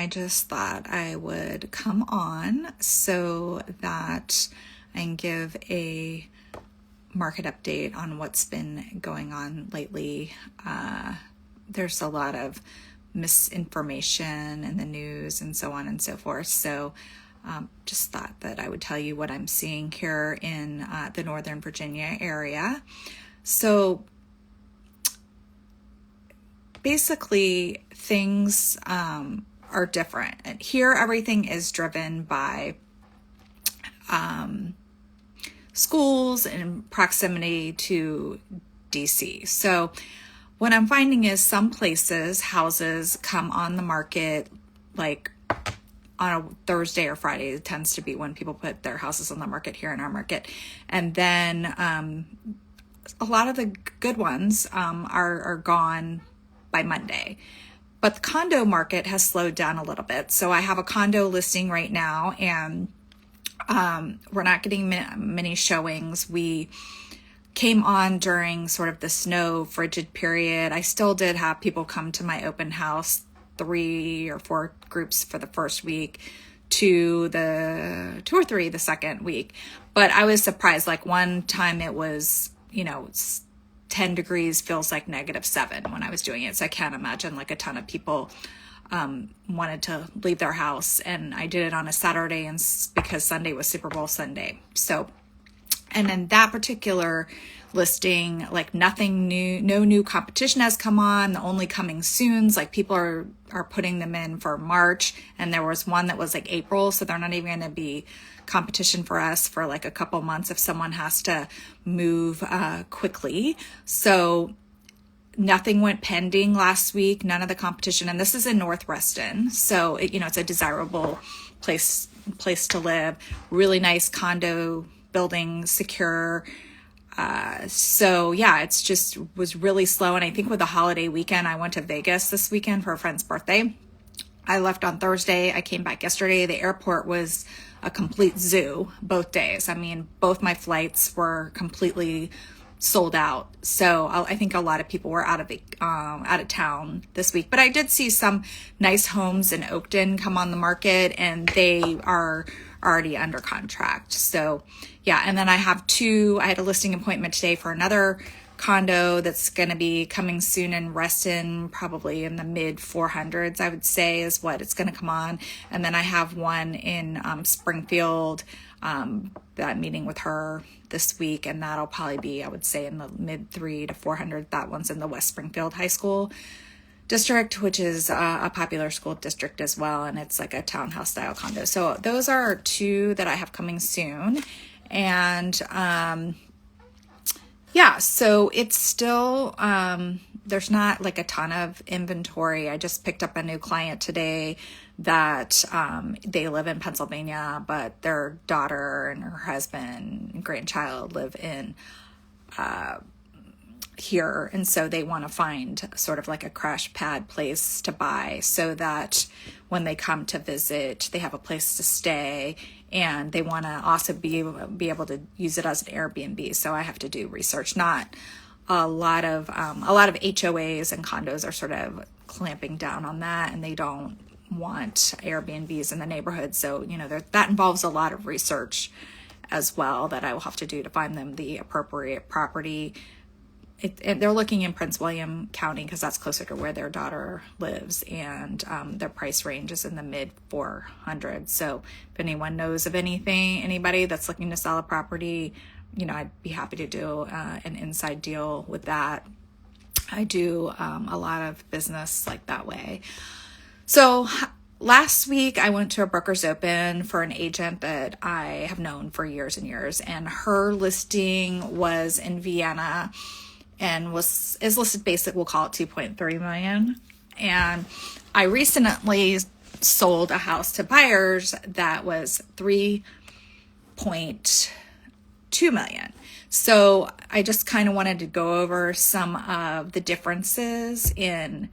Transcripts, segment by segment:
I just thought I would come on so that I can give a market update on what's been going on lately. There's a lot of misinformation in the news and so on and so forth. So just thought that I would tell you what I'm seeing here in the Northern Virginia area. So basically things are different. And here everything is driven by schools in proximity to DC. So what I'm finding is some places houses come on the market like on a Thursday or Friday. It tends to be when people put their houses on the market here in our market. And then a lot of the good ones are gone by Monday. But the condo market has slowed down a little bit. So I have a condo listing right now, and we're not getting many showings. We came on during sort of the snow frigid period. I still did have people come to my open house, 3 or 4 groups for the first week, 2 or 3 the second week. But I was surprised. Like one time it was, 10 degrees feels like -7 when I was doing it. So I can't imagine like a ton of people wanted to leave their house. And I did it on a Saturday and because Sunday was Super Bowl Sunday. So, and then that particular listing, like nothing new, no new competition has come on. The only coming soons, like people are putting them in for March. And there was one that was like April. So they're not even going to be competition for us for like a couple months if someone has to move quickly. So nothing went pending last week, none of the competition. And this is in North Reston. So, it's a desirable place to live. Really nice condo building, secure. So yeah, it's just was really slow. And I think with the holiday weekend, I went to Vegas this weekend for a friend's birthday. I left on Thursday. I came back yesterday. The airport was a complete zoo both days. I mean, both my flights were completely sold out. So I think a lot of people were out of town this week. But I did see some nice homes in Oakton come on the market, and they are already under contract. So yeah, and then I had a listing appointment today for another condo that's going to be coming soon in Reston, probably in the mid 400s, I would say is what it's going to come on. And then I have one in Springfield that I'm meeting with her this week, and that'll probably be, I would say, in the mid 300 to 400. That one's in the West Springfield High School district, which is a popular school district as well, and it's like a townhouse style condo. So those are 2 that I have coming soon. And yeah, so it's still, there's not like a ton of inventory. I just picked up a new client today that they live in Pennsylvania, but their daughter and her husband and grandchild live in here. And so they want to find sort of like a crash pad place to buy so that when they come to visit, they have a place to stay, and they want to also be able to use it as an Airbnb. So I have to do research. Not a lot of HOAs and condos are sort of clamping down on that, and they don't want Airbnbs in the neighborhood. So, that involves a lot of research as well that I will have to do to find them the appropriate property. They're looking in Prince William County because that's closer to where their daughter lives, and their price range is in the mid 400s. So if anyone knows of anybody that's looking to sell a property, I'd be happy to do an inside deal with that. I do a lot of business like that way. So last week I went to a broker's open for an agent that I have known for years and years, and her listing was in Vienna and is listed basic, we'll call it 2.3 million. And I recently sold a house to buyers that was 3.2 million. So I just kind of wanted to go over some of the differences in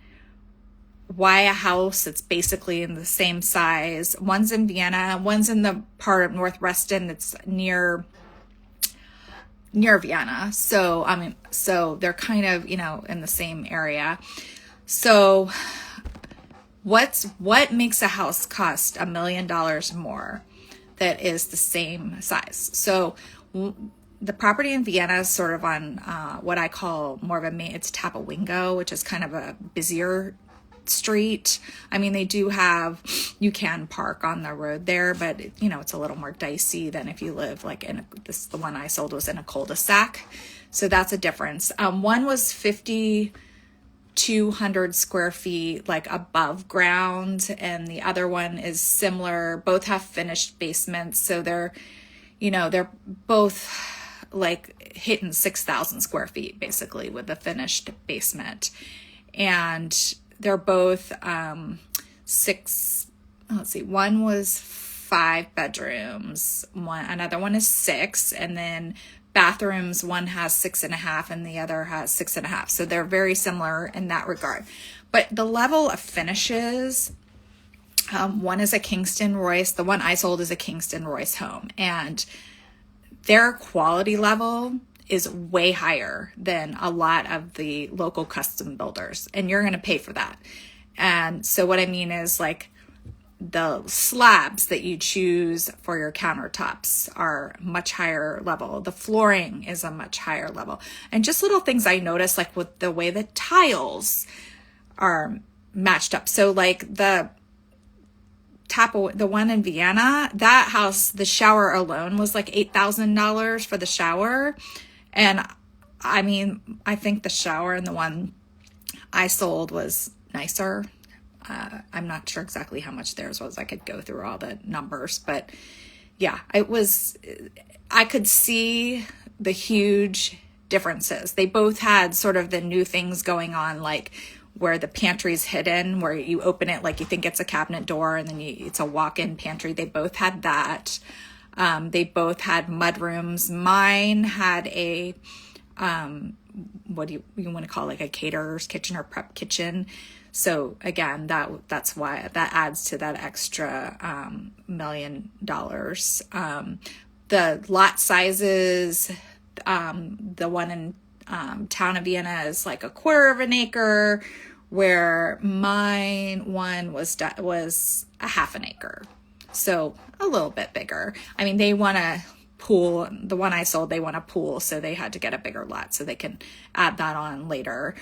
why a house that's basically in the same size, one's in Vienna, one's in the part of North Reston that's near Vienna. So, they're kind of, in the same area. So what makes a house cost $1 million more that is the same size? So the property in Vienna is sort of on what I call more of it's Tapawingo, which is kind of a busier street. I mean, they do have, you can park on the road there, but it's a little more dicey than if you live like the one I sold was in a cul-de-sac. So that's a difference. One was 5,200 square feet, like above ground, and the other one is similar. Both have finished basements. So they're both like hitting 6,000 square feet basically with a finished basement. And they're both one was 5 bedrooms, another one is 6, and then bathrooms, one has 6.5 and the other has 6.5. So they're very similar in that regard. But the level of finishes, one is a Kingston Royce. The one I sold is a Kingston Royce home, and their quality level is way higher than a lot of the local custom builders, and you're going to pay for that. And so what I mean is, like, the slabs that you choose for your countertops are much higher level. The flooring is a much higher level. And just little things I noticed, like with the way the tiles are matched up. So like the one in Vienna, that house, the shower alone was like $8,000 for the shower. And I mean, I think the shower in the one I sold was nicer. I'm not sure exactly how much theirs was. I could go through all the numbers, but yeah, I could see the huge differences. They both had sort of the new things going on, like where the pantry's hidden, where you open it like you think it's a cabinet door, and then it's a walk-in pantry. They both had that. They both had mud rooms. Mine had a, what do you want to call it, like a caterer's kitchen or prep kitchen. So again, that's why that adds to that extra $1 million. The lot sizes, the one in town of Vienna is like 1/4 acre, where mine one was a 1/2 acre. So a little bit bigger. I mean, they want a pool. The one I sold, they want a pool, so they had to get a bigger lot so they can add that on later.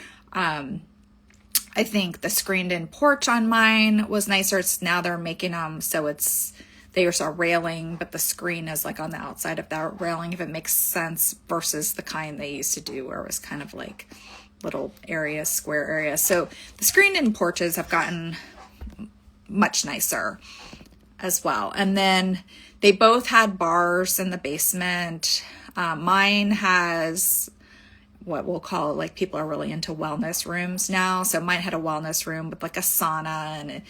I think the screened-in porch on mine was nicer. Now they're making them so there's a railing, but the screen is like on the outside of that railing, if it makes sense, versus the kind they used to do where it was kind of like little areas, square areas. So the screened-in porches have gotten much nicer as well. And then they both had bars in the basement. Mine has what we'll call, like, people are really into wellness rooms now. So mine had a wellness room with like a sauna and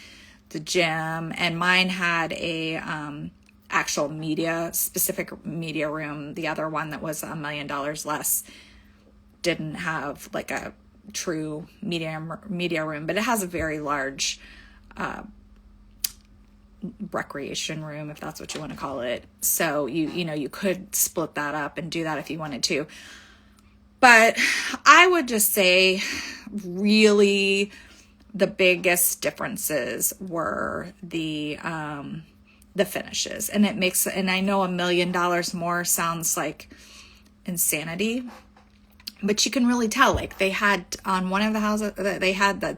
the gym, and mine had a actual specific media room. The other one that was $1 million less didn't have like a true media room, but it has a very large recreation room, if that's what you want to call it. So you could split that up and do that if you wanted to. But I would just say really the biggest differences were the finishes. And I know $1 million more sounds like insanity, but you can really tell, like, they had on one of the houses, they had the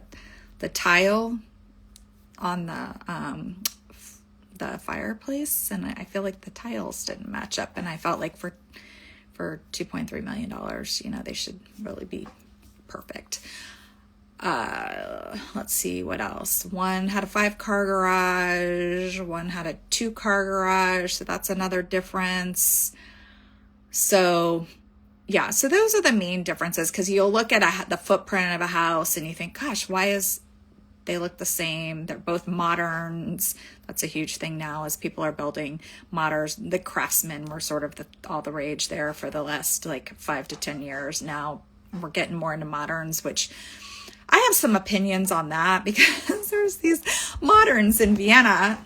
tile on the fireplace, and I feel like the tiles didn't match up, and I felt like for $2.3 million, they should really be perfect. Let's see what else. One had a 5-car garage, one had a 2-car garage, so that's another difference. So yeah, so those are the main differences, because you'll look at the footprint of a house and you think, gosh, why they look the same? They're both moderns. That's a huge thing now as people are building moderns. The Craftsman were sort of all the rage there for the last like 5 to 10 years. Now we're getting more into moderns, which I have some opinions on that, because there's these moderns in Vienna.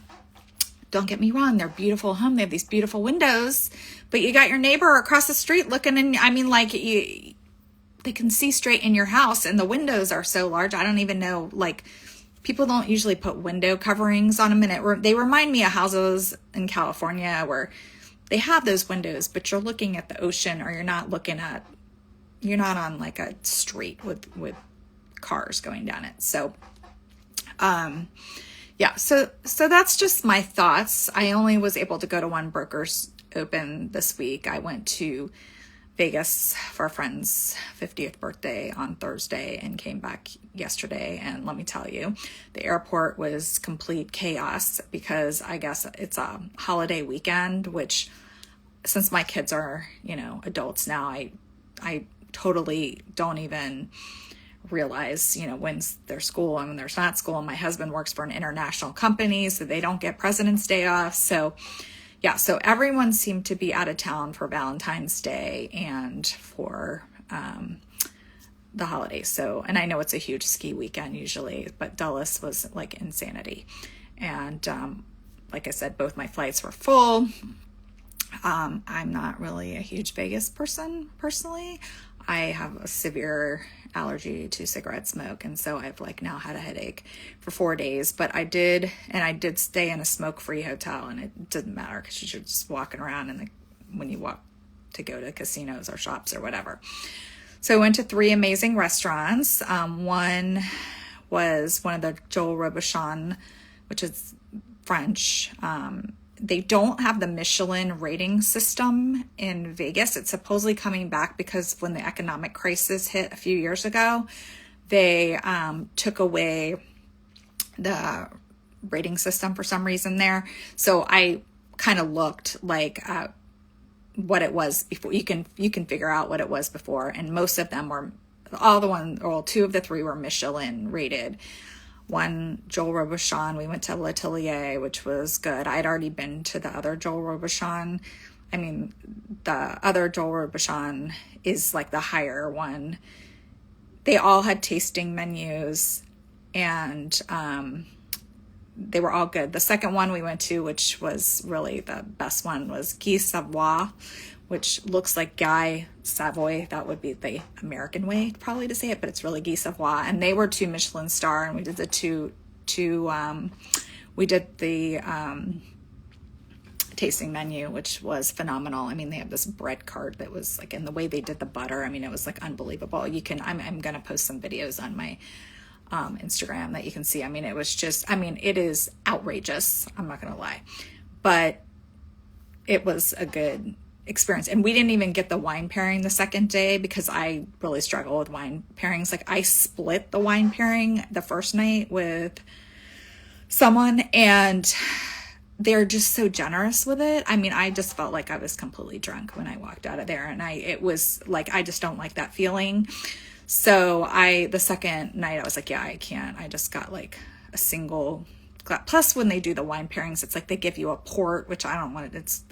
Don't get me wrong, they're beautiful home. They have these beautiful windows, but you got your neighbor across the street looking in. I mean, like, they can see straight in your house, and the windows are so large. I don't even know, like, people don't usually put window coverings on them, and they remind me of houses in California where they have those windows, but you're looking at the ocean, or you're not on like a street with cars going down it. So, yeah, so that's just my thoughts. I only was able to go to one Brokers Open this week. I went to Vegas for a friend's 50th birthday on Thursday and came back yesterday. And let me tell you, the airport was complete chaos because I guess it's a holiday weekend, which since my kids are, adults now, I totally don't even realize, when's their school and when there's not school. And my husband works for an international company, so they don't get President's Day off. So yeah, so everyone seemed to be out of town for Valentine's Day and for the holidays. So, and I know it's a huge ski weekend usually, but Dulles was like insanity. And like I said, both my flights were full. I'm not really a huge Vegas person personally. I have a severe allergy to cigarette smoke, and so I've like now had a headache for 4 days. But I did stay in a smoke-free hotel, and it didn't matter because you're just walking around when you walk to go to casinos or shops or whatever. So I went to 3 amazing restaurants. One was one of the Joel Robuchon, which is French. They don't have the Michelin rating system in Vegas. It's supposedly coming back because when the economic crisis hit a few years ago, they took away the rating system for some reason there. So I kind of looked like what it was before. You can figure out what it was before, and most of them were, 2 of the 3 were Michelin rated. One, Joel Robuchon, we went to L'Atelier, which was good. I'd already been to the other Joel Robuchon. I mean, the other Joel Robuchon is like the higher one. They all had tasting menus, and they were all good. The second one we went to, which was really the best one, was Guy Savoy, which looks like Guy Savoy. That would be the American way probably to say it, but it's really Guy Savoy. And they were 2 Michelin star, and we did the tasting menu, which was phenomenal. I mean, they have this bread cart that was like, and the way they did the butter, I mean, it was like unbelievable. I'm going to post some videos on my Instagram that you can see. I mean, it was just, it is outrageous. I'm not going to lie, but it was a good experience. And we didn't even get the wine pairing the second day because I really struggle with wine pairings. Like, I split the wine pairing the first night with someone, and they're just so generous with it. I mean, I just felt like I was completely drunk when I walked out of there, and it was like, I just don't like that feeling. So the second night I was like, yeah, I can't. I just got like a single glass. Plus, when they do the wine pairings, it's like they give you a port, which I don't want. It's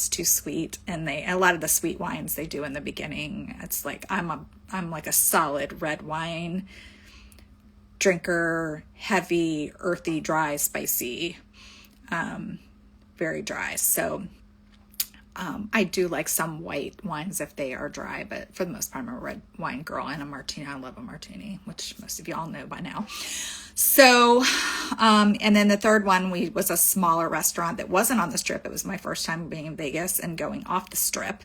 too sweet. And a lot of the sweet wines they do in the beginning, it's like, I'm like a solid red wine drinker, heavy, earthy, dry, spicy, very dry. So I do like some white wines if they are dry, but for the most part, I'm a red wine girl and a martini. I love a martini, which most of you all know by now. So, and then the third one was a smaller restaurant that wasn't on the Strip. It was my first time being in Vegas and going off the Strip,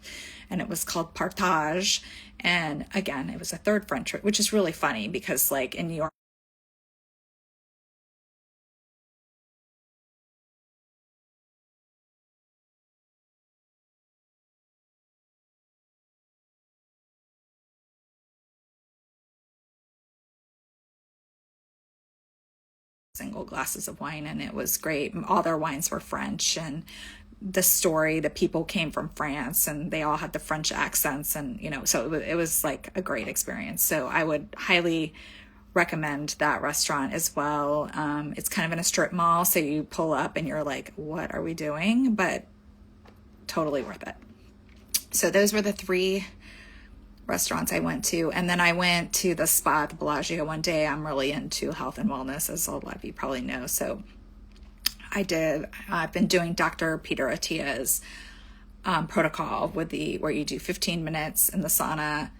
and it was called Partage. And again, it was a third French, which is really funny because like in New York, single glasses of wine, and it was great. All their wines were French, and the people came from France, and they all had the French accents, and so it was like a great experience. So I would highly recommend that restaurant as well. It's kind of in a strip mall, so you pull up and you're like, what are we doing? But totally worth it. So those were the 3 restaurants I went to. And then I went to the spa at the Bellagio one day. I'm really into health and wellness, as a lot of you probably know. So I've been doing Dr. Peter Attia's protocol where you do 15 minutes in the sauna,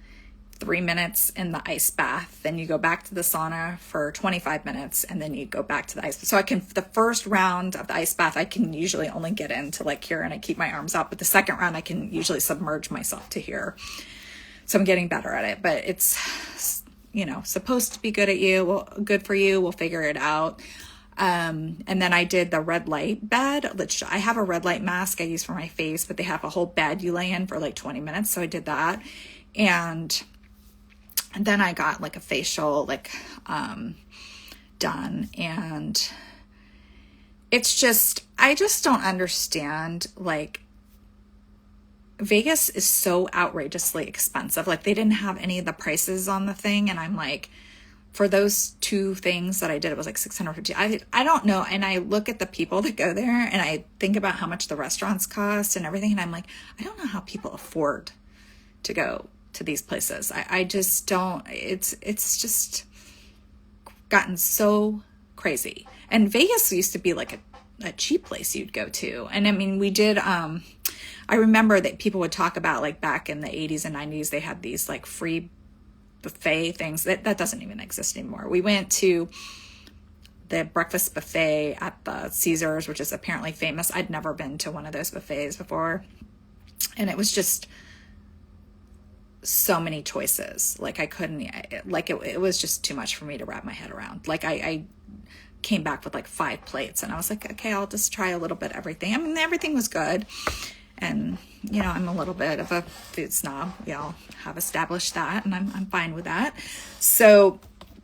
3 minutes in the ice bath, then you go back to the sauna for 25 minutes, and then you go back to the ice bath. So the first round of the ice bath, I can usually only get into like here, and I keep my arms out, but the second round I can usually submerge myself to here. So I'm getting better at it, but it's, supposed to be good for you. We'll figure it out. And then I did the red light bed, which I have a red light mask I use for my face, but they have a whole bed you lay in for like 20 minutes. So I did that. And then I got like a facial, done. And it's just, I just don't understand, Vegas is so outrageously expensive. Like, they didn't have any of the prices on the thing. And I'm like, for those 2 things that I did, it was like $650. I don't know. And I look at the people that go there, and I think about how much the restaurants cost and everything. And I'm like, I don't know how people afford to go to these places. I just don't. It's just gotten so crazy. And Vegas used to be like a cheap place you'd go to. And I mean, we did, I remember that people would talk about, like, back in the 80s and 90s, they had these like free buffet things that doesn't even exist anymore. We went to the breakfast buffet at the Caesars, which is apparently famous. I'd never been to one of those buffets before. And it was just so many choices. Like, I couldn't, like, it was just too much for me to wrap my head around. Like, I came back with like 5 plates, and I was like, okay, I'll just try a little bit of everything. I mean, everything was good. And, I'm a little bit of a food snob. We all have established that, and I'm fine with that. So,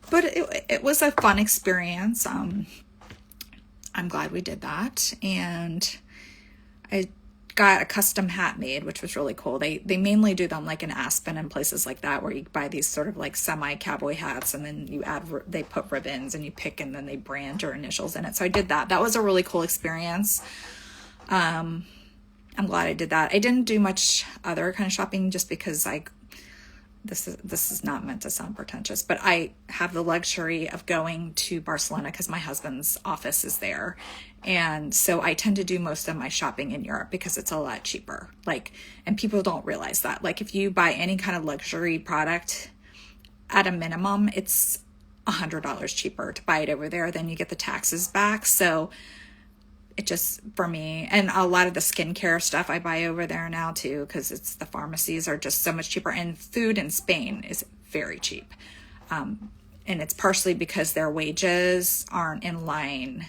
but it was a fun experience. I'm glad we did that. And I got a custom hat made, which was really cool. They mainly do them like in Aspen and places like that, where you buy these sort of like semi-cowboy hats, and then they put ribbons, and you pick, and then they brand your initials in it. So I did that. That was a really cool experience. I'm glad I did that. I didn't do much other kind of shopping, just because this is not meant to sound pretentious, but I have the luxury of going to Barcelona because my husband's office is there. And so I tend to do most of my shopping in Europe because it's a lot cheaper. And people don't realize that. Like, if you buy any kind of luxury product, at a minimum, it's $100 cheaper to buy it over there. Then you get the taxes back. So it just, for me, and a lot of the skincare stuff I buy over there now too, because the pharmacies are just so much cheaper, and food in Spain is very cheap. And it's partially because their wages aren't in line,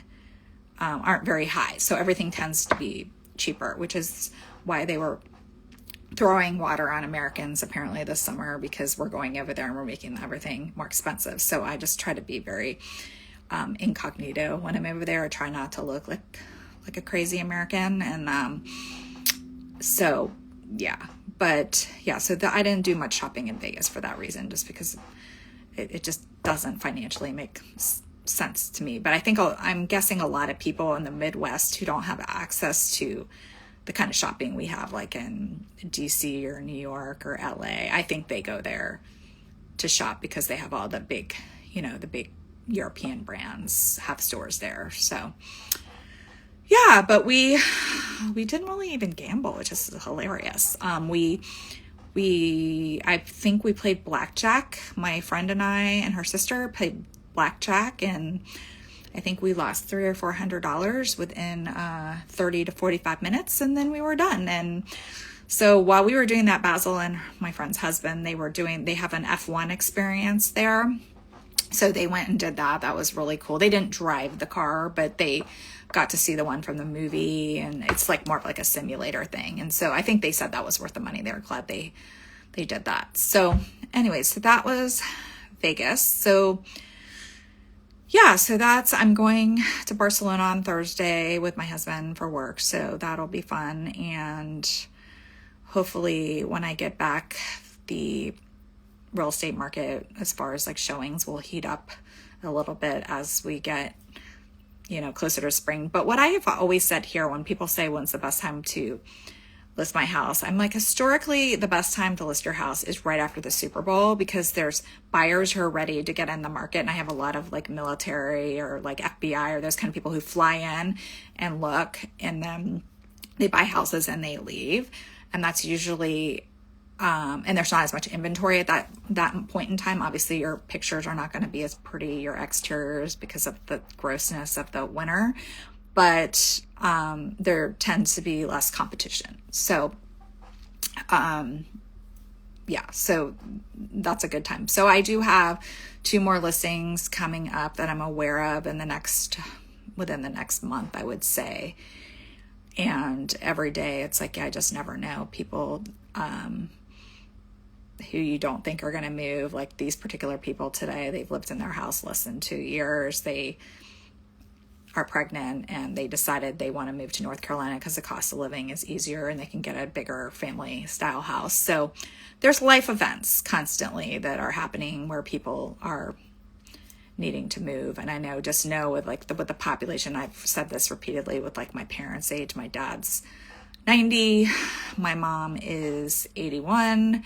aren't very high. So everything tends to be cheaper, which is why they were throwing water on Americans apparently this summer, because we're going over there and we're making everything more expensive. So I just try to be very incognito when I'm over there. I try not to look like a crazy American. And so I didn't do much shopping in Vegas for that reason, just because it just doesn't financially make sense to me. But I'm guessing a lot of people in the Midwest who don't have access to the kind of shopping we have, like in DC or New York or LA, I think they go there to shop because they have all the big European brands have stores there. So yeah, but we didn't really even gamble, which is hilarious. I think we played blackjack. My friend and I and her sister played blackjack, and I think we lost $300 or $400 within 30 to 45 minutes, and then we were done. And so while we were doing that, Basil and my friend's husband, they have an F1 experience there. So they went and did that. That was really cool. They didn't drive the car, but they got to see the one from the movie, and it's like more of like a simulator thing. And so I think they said that was worth the money. They were glad they did that. So anyways, so that was Vegas. So yeah, so I'm going to Barcelona on Thursday with my husband for work. So that'll be fun. And hopefully when I get back, the real estate market, as far as like showings, will heat up a little bit as we get, closer to spring. But what I have always said here, when people say when's the best time to list my house, I'm like, historically, the best time to list your house is right after the Super Bowl, because there's buyers who are ready to get in the market. And I have a lot of like military or like FBI or those kind of people who fly in and look, and then they buy houses and they leave. And that's usually and there's not as much inventory at that point in time. Obviously, your pictures are not going to be as pretty, your exteriors, because of the grossness of the winter, but there tends to be less competition. So yeah, so that's a good time. So I do have 2 more listings coming up that I'm aware of within the next month, I would say. And every day it's like, I just never know. People who you don't think are going to move, like these particular people today, they've lived in their house less than 2 years. They are pregnant and they decided they want to move to North Carolina because the cost of living is easier and they can get a bigger family style house. So there's life events constantly that are happening where people are needing to move. And I just know with like with the population, I've said this repeatedly, with like my parents' age, my dad's 90, my mom is 81.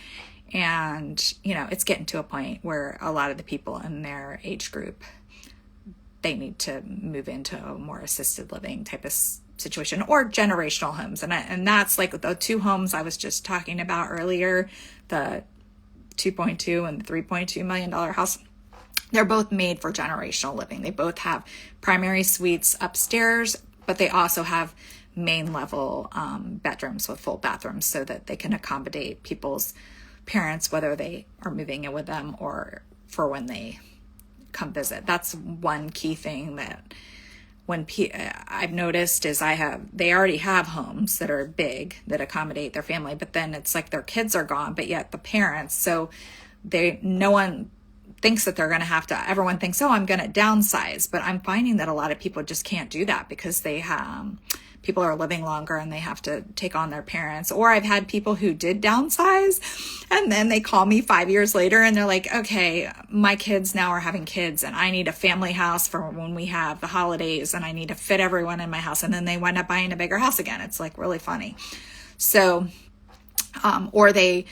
And, it's getting to a point where a lot of the people in their age group, they need to move into a more assisted living type of situation, or generational homes. And that's like the 2 homes I was just talking about earlier, the $2.2 and the $3.2 million house. They're both made for generational living. They both have primary suites upstairs, but they also have main level bedrooms with full bathrooms so that they can accommodate people's parents, whether they are moving in with them or for when they come visit. That's one key thing that I've noticed is they already have homes that are big that accommodate their family, but then it's like their kids are gone, but yet the parents, so no one thinks that they're going to have to, everyone thinks, oh, I'm going to downsize, but I'm finding that a lot of people just can't do that because people are living longer and they have to take on their parents. Or I've had people who did downsize and then they call me 5 years later and they're like, okay, my kids now are having kids and I need a family house for when we have the holidays and I need to fit everyone in my house. And then they wind up buying a bigger house again. It's like really funny. So, I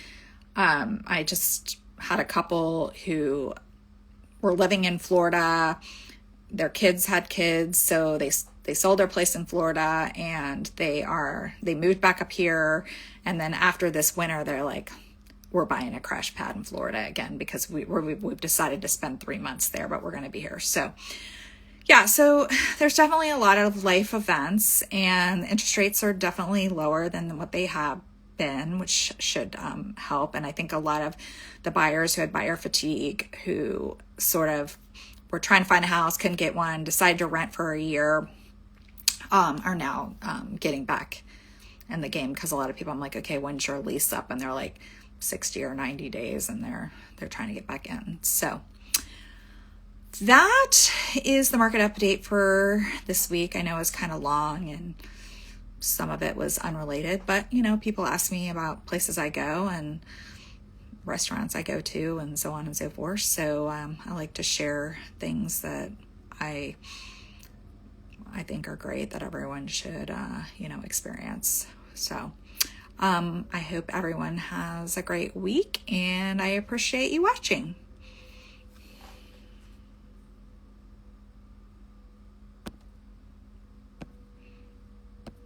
just had a couple who were living in Florida. Their kids had kids, so they sold their place in Florida and they moved back up here. And then after this winter, they're like, we're buying a crash pad in Florida again because we've decided to spend 3 months there, but we're going to be here. So yeah, so there's definitely a lot of life events, and interest rates are definitely lower than what they have been, which should help. And I think a lot of the buyers who had buyer fatigue, who sort of were trying to find a house, couldn't get one, decided to rent for a year, are now getting back in the game, because a lot of people, I'm like, okay, when's your lease up? And they're like 60 or 90 days and they're trying to get back in. So that is the market update for this week. I know it's kind of long and some of it was unrelated, but people ask me about places I go and restaurants I go to and so on and so forth. So I like to share things that I think are great that everyone should, experience. So I hope everyone has a great week and I appreciate you watching.